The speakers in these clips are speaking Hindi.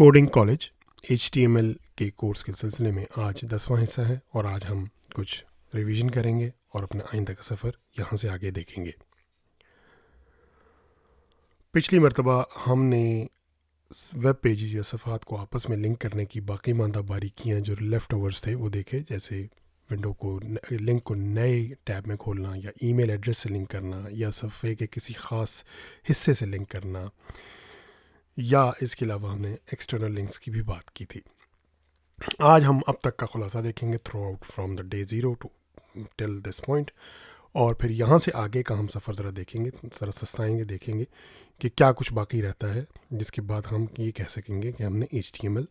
कोडिंग कॉलेज HTML के कोर्स के सिलसिले में आज 10वां हिस्सा है और आज हम कुछ रिवीजन करेंगे और अपना आइंदा का सफ़र यहाँ से आगे देखेंगे। पिछली मर्तबा हमने वेब पेजेस या सफ़ात को आपस में लिंक करने की बाकी मांदा बारीकियाँ जो लेफ़्ट ओवर्स थे वो देखे, जैसे विंडो को लिंक को नए टैब में खोलना या ईमेल एड्रेस से लिंक करना या सफ़े के किसी ख़ास हिस्से से लिंक करना, या इसके अलावा हमने एक्सटर्नल लिंक्स की भी बात की थी। आज हम अब तक का खुलासा देखेंगे throughout from the day 0 to till this point, और फिर यहाँ से आगे का हम सफ़र ज़रा देखेंगे, ज़रा सस्ताएंगे, देखेंगे कि क्या कुछ बाकी रहता है, जिसके बाद हम ये कह सकेंगे कि हमने HTML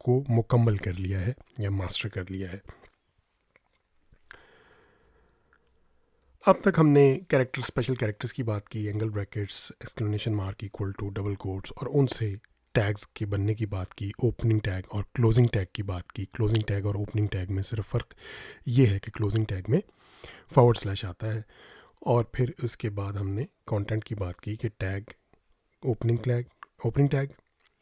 को मुकम्मल कर लिया है या मास्टर कर लिया है। अब तक हमने कैरेक्टर, स्पेशल कैरेक्टर्स की बात की, angle brackets, exclamation mark equal to, double quotes, और उनसे टैग्स के बनने की बात की, ओपनिंग टैग और क्लोजिंग टैग की बात की। क्लोजिंग टैग और ओपनिंग टैग में सिर्फ फ़र्क ये है कि क्लोजिंग टैग में / आता है, और फिर उसके बाद हमने कंटेंट की बात की कि टैग, ओपनिंग टैग,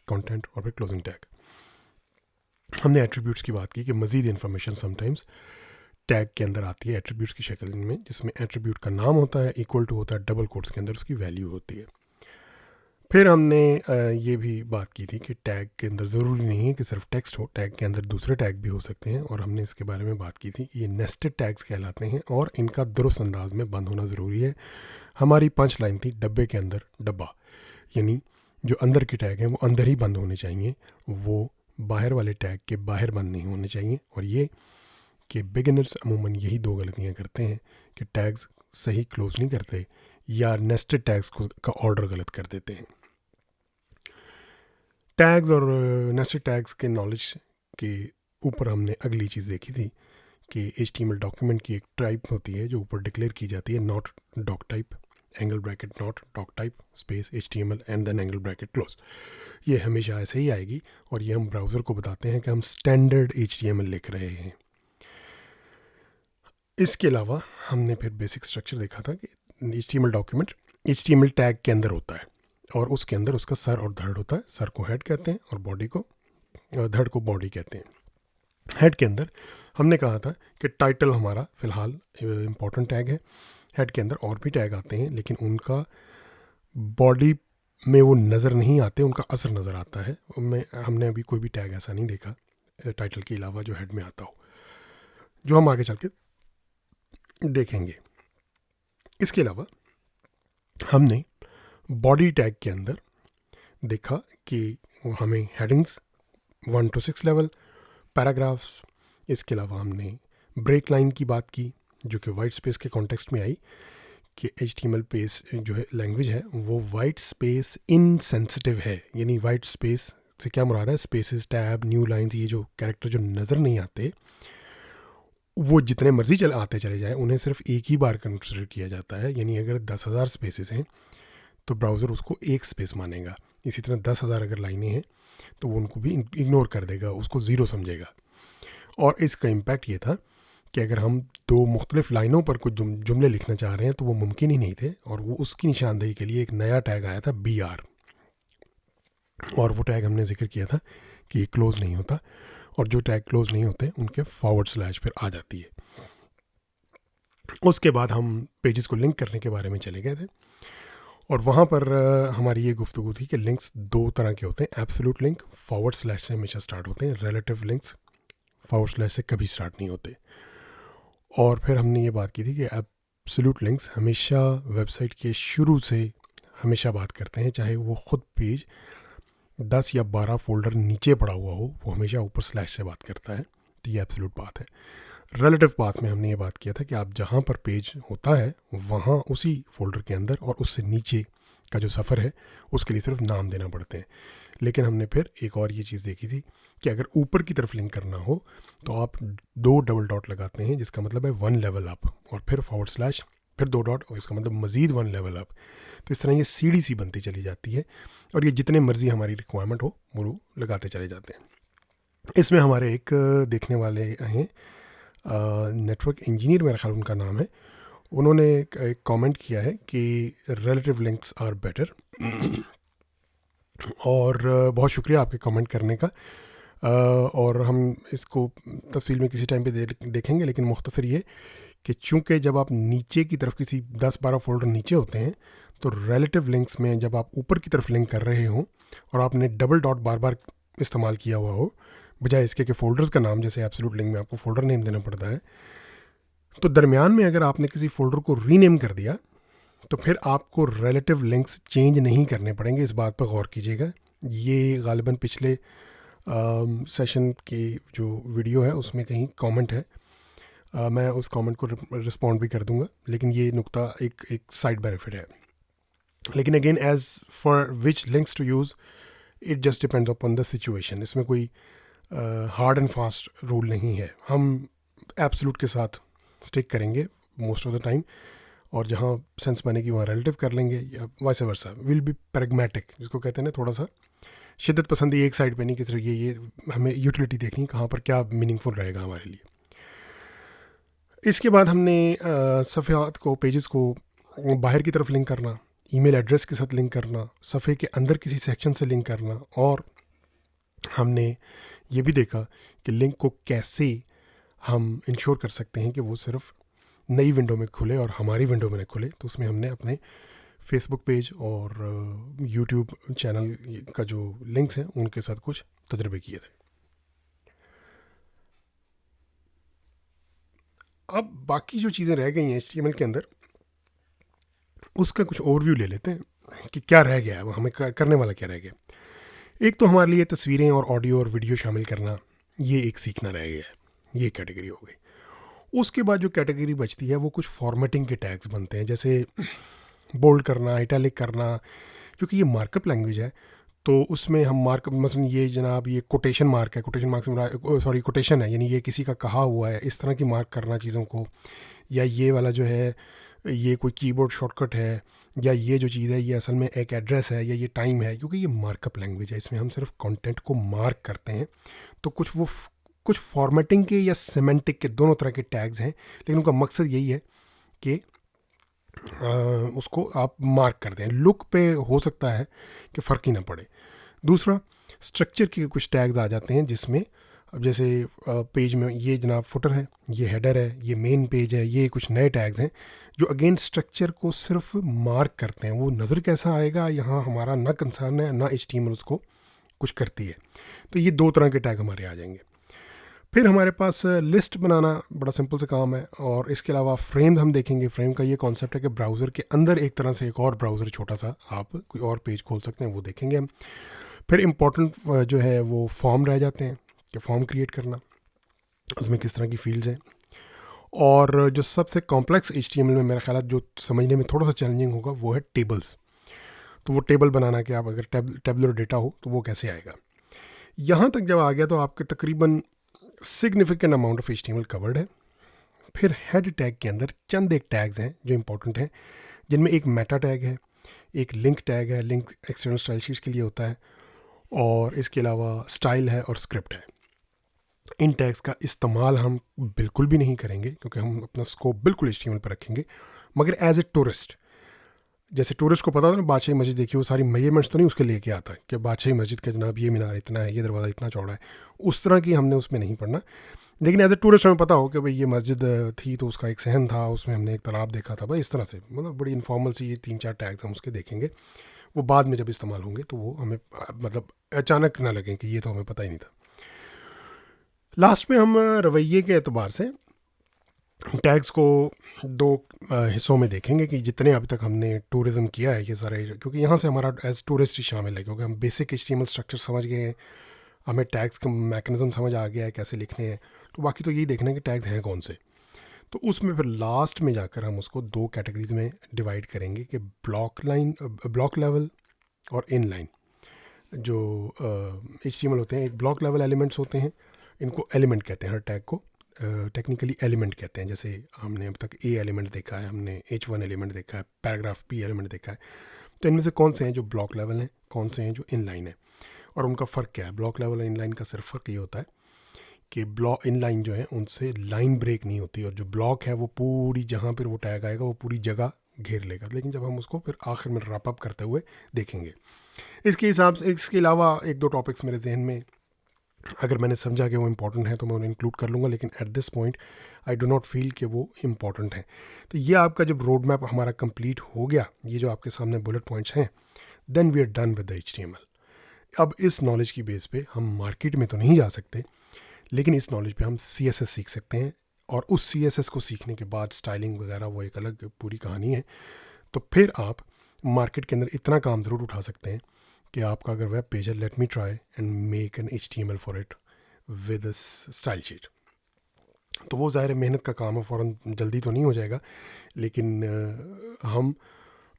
कंटेंट और फिर क्लोजिंग टैग। हमने एट्रीब्यूट्स की बात की कि मज़ीद इन्फॉर्मेशन समटाइम्स टैग के अंदर आती है एट्रीब्यूट्स की शक्ल में, जिसमें एट्रीब्यूट का नाम होता है, इक्वल टू होता है, डबल कोट्स के अंदर उसकी वैल्यू होती है। फिर हमने ये भी बात की थी कि टैग के अंदर ज़रूरी नहीं है कि सिर्फ टेक्स्ट हो, टैग के अंदर दूसरे टैग भी हो सकते हैं, और हमने इसके बारे में बात की थी कि ये नेस्टेड टैग्स कहलाते हैं और इनका दुरुस्त अंदाज में बंद होना ज़रूरी है। हमारी 5 लाइन थी डब्बे के अंदर डब्बा, यानी जो अंदर के टैग हैं वो अंदर ही बंद होने चाहिए, वो बाहर वाले टैग के बाहर बंद नहीं होने चाहिए। और ये कि बिगिनर्स अमूमन यही 2 गलतियाँ करते हैं कि टैग्स सही क्लोज नहीं करते या नेस्टेड टैग्स का ऑर्डर गलत कर देते हैं। टैग्स और नेस्टेड टैग्स के नॉलेज के ऊपर हमने अगली चीज़ देखी थी कि HTML डॉक्यूमेंट की एक टाइप होती है जो ऊपर डिक्लेयर की जाती है, not doctype, angle bracket not doctype space HTML and then angle bracket close. ये हमेशा ऐसे ही आएगी और ये हम ब्राउज़र को बताते हैं कि हम स्टैंडर्ड HTML लिख रहे हैं। इसके अलावा हमने फिर बेसिक स्ट्रक्चर देखा था कि HTML डॉक्यूमेंट HTML टैग के अंदर होता है और उसके अंदर उसका सर और धड़ होता है। सर को हेड कहते हैं और बॉडी को, धड़ को बॉडी कहते हैं। हेड के अंदर हमने कहा था कि टाइटल हमारा फ़िलहाल इम्पोर्टेंट टैग है। हेड के अंदर और भी टैग आते हैं लेकिन उनका बॉडी में वो नज़र नहीं आते, उनका असर नज़र आता है। हमने अभी कोई भी टैग ऐसा नहीं देखा टाइटल के अलावा जो हेड में आता हो, जो हम आगे चल के देखेंगे। इसके अलावा हमने बॉडी टैग के अंदर देखा कि हमें हेडिंग्स 1 to 6 लेवल, पैराग्राफ्स, इसके अलावा हमने ब्रेक लाइन की बात की जो कि वाइट स्पेस के कॉन्टेक्स्ट में आई कि HTML पेज जो है लैंग्वेज है वो वाइट स्पेस इनसेंसिटिव है। यानी वाइट स्पेस से क्या मुराद है, स्पेसेस, टैब, न्यू लाइन्स, ये जो कैरेक्टर जो नज़र नहीं आते वो जितने मर्जी आते चले जाएं, उन्हें सिर्फ एक ही बार कंसिडर किया जाता है। यानी अगर 10,000 स्पेसेस हैं तो ब्राउज़र उसको एक स्पेस मानेगा। इसी तरह 10,000 अगर लाइनें हैं तो वो उनको भी इग्नोर कर देगा, उसको ज़ीरो समझेगा। और इसका इम्पैक्ट ये था कि अगर हम 2 मुख्तलिफ लाइनों पर कुछ जुमले लिखना चाह रहे हैं तो वो मुमकिन ही नहीं थे, और वो उसकी निशानदेही के लिए एक नया टैग आया था BR, और वो टैग हमने जिक्र किया था कि ये क्लोज़ नहीं होता, और जो टैग क्लोज नहीं होते उनके / फिर आ जाती है। उसके बाद हम पेजेस को लिंक करने के बारे में चले गए थे और वहाँ पर हमारी ये गुफ्तगू थी कि लिंक्स 2 तरह के होते हैं। एब्सोल्यूट लिंक / से हमेशा स्टार्ट होते हैं, रिलेटिव लिंक्स / से कभी स्टार्ट नहीं होते। और फिर हमने ये बात की थी कि एब्सोल्यूट लिंक्स हमेशा वेबसाइट के शुरू से हमेशा बात करते हैं, चाहे वो ख़ुद पेज 10 या 12 फोल्डर नीचे पड़ा हुआ हो, वो हमेशा ऊपर / से बात करता है। तो ये एब्सोल्यूट बात है। रिलेटिव पाथ में हमने ये बात किया था कि आप जहाँ पर पेज होता है वहाँ उसी फोल्डर के अंदर और उससे नीचे का जो सफ़र है उसके लिए सिर्फ नाम देना पड़ते हैं। लेकिन हमने फिर एक और ये चीज़ देखी थी कि अगर ऊपर की तरफ लिंक करना हो तो आप 2 डबल डॉट लगाते हैं, जिसका मतलब है 1 लेवल अप, और फिर / फिर 2 डॉट, और इसका मतलब मज़ीद 1 लेवल अप। तो इस तरह ये सीढ़ी सी बनती चली जाती है और ये जितने मर्जी हमारी रिक्वायरमेंट हो वो लगाते चले जाते हैं। इसमें हमारे एक देखने वाले हैं, नेटवर्क इंजीनियर मेरा ख्याल उनका नाम है, उन्होंने एक कमेंट किया है कि रिलेटिव लिंक्स आर बेटर और बहुत शुक्रिया आपके कमेंट करने का। और हम इसको तफसील में किसी टाइम पे देखेंगे, लेकिन मुख्तसर ये कि चूँकि जब आप नीचे की तरफ किसी 10-12 फ़ोल्डर नीचे होते हैं, तो रिलेटिव लिंक्स में जब आप ऊपर की तरफ लिंक कर रहे हों और आपने डबल डॉट बार बार इस्तेमाल किया हुआ हो, बजाय इसके कि फ़ोल्डर्स का नाम, जैसे एब्सोल्यूट लिंक में आपको फ़ोल्डर नेम देना पड़ता है, तो दरमियान में अगर आपने किसी फ़ोल्डर को रीनेम कर दिया तो फिर आपको रिलेटिव लिंक्स चेंज नहीं करने पड़ेंगे। इस बात पर गौर कीजिएगा। ये गालिबन पिछले सेशन की जो वीडियो है उसमें कहीं कमेंट है, मैं उस कमेंट को रिस्पॉन्ड भी कर दूंगा, लेकिन ये नुक्ता एक साइड बेनिफिट है। लेकिन again, as for which links to use, it just depends upon the situation. इसमें कोई हार्ड एंड फास्ट रूल नहीं है। हम एब्सोल्यूट के साथ स्टिक करेंगे मोस्ट ऑफ द टाइम, और जहाँ सेंस बनेगी वहाँ रिलेटिव कर लेंगे, या vice versa. Will be pragmatic, जिसको कहते हैं ना, थोड़ा सा शिद्दत पसंदी एक साइड पे नहीं, कि सिर्फ ये हमें यूटिलिटी देखनी, कहाँ पर क्या मीनिंगफुल रहेगा हमारे लिए। इसके बाद हमने सफ़हात को, पेजेस को बाहर की तरफ लिंक करना, ईमेल एड्रेस के साथ लिंक करना, सफ़े के अंदर किसी सेक्शन से लिंक करना, और हमने ये भी देखा कि लिंक को कैसे हम इंश्योर कर सकते हैं कि वो सिर्फ नई विंडो में खुले और हमारी विंडो में न खुले। तो उसमें हमने अपने फेसबुक पेज और यूट्यूब चैनल का जो लिंक्स हैं उनके साथ कुछ तजर्बे किए थे। अब बाकी जो चीज़ें रह गई हैं HTML के अंदर, उसका कुछ ओवरव्यू ले लेते हैं कि क्या रह गया है, वो हमें करने वाला क्या रह गया। एक तो हमारे लिए तस्वीरें और ऑडियो और वीडियो शामिल करना, ये एक सीखना रह गया है, ये कैटेगरी हो गई। उसके बाद जो कैटेगरी बचती है वो कुछ फॉर्मेटिंग के टैग्स बनते हैं, जैसे बोल्ड करना, इटैलिक करना। क्योंकि ये मार्कअप लैंग्वेज है, तो उसमें हम मार्कअप, मसलन ये जनाब ये कोटेशन मार्क है, कोटेशन मार्क से सॉरी कोटेशन है, यानी ये किसी का कहा हुआ है, इस तरह की मार्क करना चीज़ों को, या ये वाला जो है ये कोई कीबोर्ड शॉर्टकट है, या ये जो चीज़ है ये असल में एक एड्रेस है, या ये टाइम है। क्योंकि ये मार्कअप लैंग्वेज है, इसमें हम सिर्फ कंटेंट को मार्क करते हैं। तो कुछ फॉर्मेटिंग के या सिमेंटिक के दोनों तरह के टैग्स हैं, लेकिन उनका मकसद यही है कि उसको आप मार्क कर दें। लुक पे हो सकता है कि फ़र्क ही ना पड़े। दूसरा, स्ट्रक्चर के कुछ टैग्स आ जाते हैं, जिसमें अब जैसे पेज में ये जनाब फुटर है, ये हेडर है, ये मेन पेज है, ये कुछ नए टैग्स हैं जो अगेन स्ट्रक्चर को सिर्फ मार्क करते हैं। वो नज़र कैसा आएगा यहाँ हमारा ना कंसर्न है, ना HTML उसको कुछ करती है। तो ये दो तरह के टैग हमारे आ जाएंगे। फिर हमारे पास लिस्ट बनाना बड़ा सिंपल सा काम है, और इसके अलावा फ्रेम हम देखेंगे। फ्रेम का ये कॉन्सेप्ट है कि ब्राउज़र के अंदर एक तरह से एक और ब्राउज़र छोटा सा आप कोई और पेज खोल सकते हैं, वो देखेंगे हम। फिर इम्पोर्टेंट जो है वो फॉर्म रह जाते हैं, कि फॉर्म क्रिएट करना, उसमें किस तरह की फील्ड्स हैं। और जो सबसे कॉम्प्लेक्स HTML में मेरा ख्याल है जो समझने में थोड़ा सा चैलेंजिंग होगा वो है टेबल्स। तो वो टेबल बनाना कि आप अगर टेबुलर डेटा हो तो वो कैसे आएगा। यहाँ तक जब आ गया तो आपके तकरीबन significant amount of HTML covered है। फिर हेड टैग के अंदर चंद एक टैग्स हैं जो इंपॉर्टेंट हैं, जिनमें एक मेटा टैग है, एक लिंक टैग है, लिंक एक्सटर्नल स्टाइल शीट्स के लिए होता है, और इसके अलावा स्टाइल है और स्क्रिप्ट है। इन टैग्स का इस्तेमाल हम बिल्कुल भी नहीं करेंगे, क्योंकि हम अपना स्कोप बिल्कुल HTML पर रखेंगे। मगर एज ए टूरिस्ट, जैसे टूरिस्ट को पता था ना बादशाही मस्जिद देखिए, वो सारी मेजरमेंट्स तो नहीं उसके लेके आता है कि बादशाही मस्जिद का जनाब ये मीनार इतना है, ये दरवाज़ा इतना चौड़ा है, उस तरह की हमने उसमें नहीं पढ़ना। लेकिन एज ए टूरिस्ट हमें पता हो कि भाई ये मस्जिद थी तो उसका एक सहन था, उसमें हमने एक तालाब देखा था, भाई इस तरह से, मतलब बड़ी इन्फॉर्मल सी ये 3-4 टैग्स हम उसके देखेंगे। वो बाद में जब इस्तेमाल होंगे तो वो हमें मतलब अचानक ना लगें कि ये तो हमें पता ही नहीं था। लास्ट में हम रवैये के एतबार से टैग्स को दो हिस्सों में देखेंगे कि जितने अभी तक हमने टूरिज़्म किया है ये सारे, क्योंकि यहाँ से हमारा एज टूरिस्ट ही शामिल है, क्योंकि हम बेसिक HTML स्ट्रक्चर समझ गए हैं, हमें टैग्स का मैकेनिज़्म समझ आ गया है कैसे लिखने हैं। तो बाकी तो यही देखना है कि टैग्स हैं कौन से। तो उसमें फिर लास्ट में जाकर हम उसको दो कैटेगरीज में डिवाइड करेंगे कि ब्लॉक लेवल और इन लाइन। जो HTML होते हैं, एक ब्लॉक लेवल एलिमेंट्स होते हैं, इनको एलिमेंट कहते हैं, हर टैग को टेक्निकली एलिमेंट कहते हैं। जैसे हमने अब तक A एलिमेंट देखा है, हमने H1 एलिमेंट देखा है, पैराग्राफ P एलिमेंट देखा है। तो इनमें से कौन से हैं जो ब्लॉक लेवल हैं, कौन से हैं जो इन लाइन है, और उनका फ़र्क क्या है। ब्लॉक लेवल और इन लाइन का सिर्फ फ़र्क ये होता है कि ब्लॉक इन लाइन जो है उनसे लाइन ब्रेक नहीं होती, और जो ब्लॉक है वो पूरी जहाँ पर वो टैग आएगा वो पूरी जगह घेर लेगा, लेकिन जब हम उसको फिर आखिर में रैप अप करते हुए देखेंगे। इसके हिसाब से इसके अलावा एक दो टॉपिक्स मेरे जहन में अगर मैंने समझा कि वो इम्पॉर्टेंट है तो मैं उन्हें इंक्लूड कर लूँगा, लेकिन at this point I do not feel कि वो इम्पॉर्टेंट है। तो ये आपका जब रोड मैप हमारा कंप्लीट हो गया, ये जो आपके सामने बुलेट पॉइंट्स हैं, then we are done with the HTML। अब इस नॉलेज की बेस पे हम मार्केट में तो नहीं जा सकते, लेकिन इस नॉलेज पे हम CSS सीख सकते हैं, और उस CSS को सीखने के बाद स्टाइलिंग वगैरह वो एक अलग पूरी कहानी है। तो फिर आप मार्केट के अंदर इतना काम ज़रूर उठा सकते हैं कि आपका अगर वेब पेज है, let me try and make an HTML for it with a style sheet. तो वो ज़ाहिर है मेहनत का काम है, फ़ौरन जल्दी तो नहीं हो जाएगा, लेकिन हम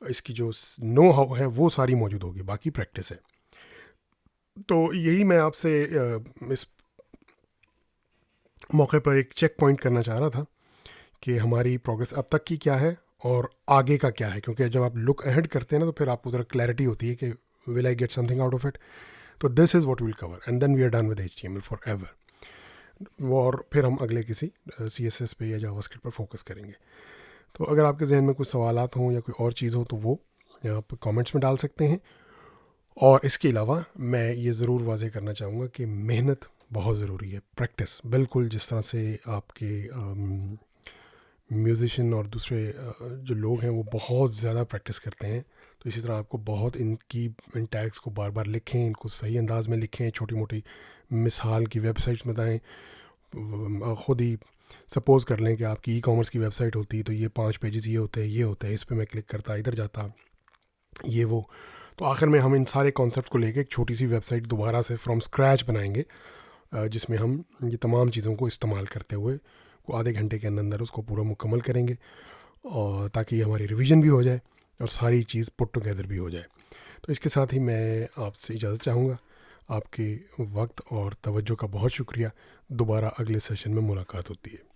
इसकी जो नो हाउ है वो सारी मौजूद होगी, बाकी प्रैक्टिस है। तो यही मैं आपसे इस मौके पर एक चेक पॉइंट करना चाह रहा था कि हमारी प्रोग्रेस अब तक की क्या है और आगे का क्या है, क्योंकि जब आप लुक अहेड करते हैं ना तो फिर आपको ज़रा क्लैरिटी होती है कि will I get something out of it. तो this is what will cover and then we are done with HTML forever. और फिर हम अगले किसी CSS पे या जावास्क्रिप्ट पर फोकस करेंगे। तो अगर आपके जहन में कुछ सवालात हों या कोई और चीज़ हो तो वो आप कमेंट्स में डाल सकते हैं। और इसके अलावा मैं ये ज़रूर वाज़ेह करना चाहूँगा कि मेहनत बहुत ज़रूरी है, प्रैक्टिस, बिल्कुल जिस तरह से आपके म्यूज़िशियन और दूसरे जो लोग हैं वो बहुत ज़्यादा प्रैक्टिस करते हैं, तो इसी तरह आपको बहुत इन टैग्स को बार बार लिखें, इनको सही अंदाज़ में लिखें, छोटी मोटी मिसाल की वेबसाइट्स बताएं। ख़ुद ही सपोज़ कर लें कि आपकी E-कॉमर्स की वेबसाइट होती तो ये 5 पेजेस ये होते हैं, इस पर मैं क्लिक करता, इधर जाता, ये वो। तो आखिर में हम इन सारे कॉन्सेप्ट को लेके एक छोटी सी वेबसाइट दोबारा से फ्रॉम स्क्रैच बनाएंगे, जिसमें हम ये तमाम चीज़ों को इस्तेमाल करते हुए आधे घंटे के अंदर उसको पूरा मुकम्मल करेंगे, और ताकि हमारी रिवीजन भी हो जाए और सारी चीज़ पुट टुगेदर भी हो जाए। तो इसके साथ ही मैं आपसे इजाज़त चाहूँगा। आपके वक्त और तवज्जो का बहुत शुक्रिया। दोबारा अगले सेशन में मुलाकात होती है।